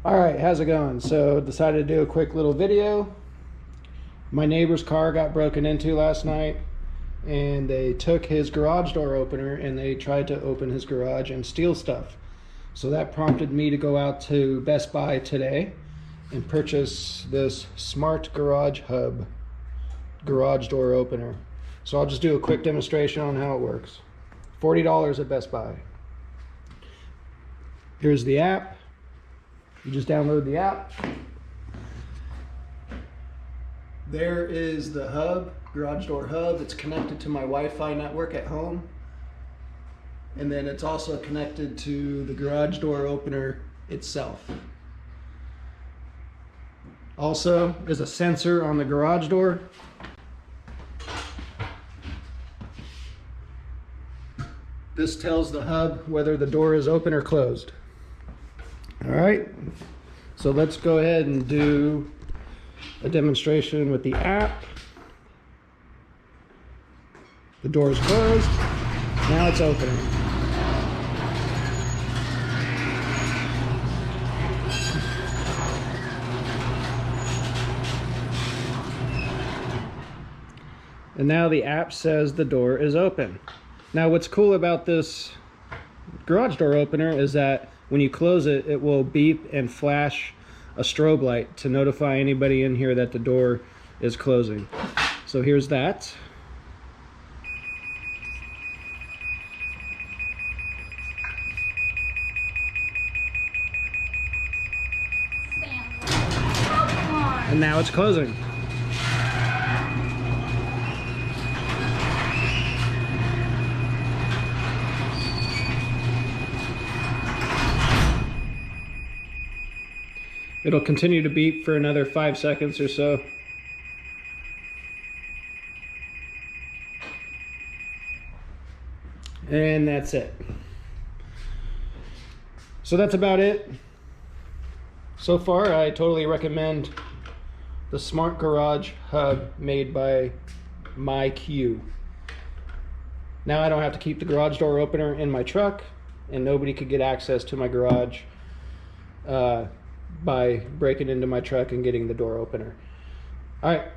All right, how's it going? So decided to do a quick little video. My neighbor's car got broken into last night, and they took his garage door opener and they tried to open his garage and steal stuff. So that prompted me to go out to Best Buy today and purchase this Smart Garage Hub garage door opener. So I'll just do a quick demonstration on how it works. $40 at Best Buy. Here's the app. You just download the app. There is the hub, garage door hub. It's connected to my Wi-Fi network at home. And then it's also connected to the garage door opener itself. Also, there's a sensor on the garage door. This tells the hub whether the door is open or closed. All right, so let's go ahead and do a demonstration with the app. The door is closed. Now it's opening. And now the app says the door is open. Now what's cool about this garage door opener is that when you close it, it will beep and flash a strobe light to notify anybody in here that the door is closing. So here's that. And now it's closing. It'll continue to beep for another 5 seconds or so. And that's it. So that's about it. So far, I totally recommend the Smart Garage Hub made by MyQ. Now I don't have to keep the garage door opener in my truck, and nobody could get access to my garage by breaking into my truck and getting the door opener. All right,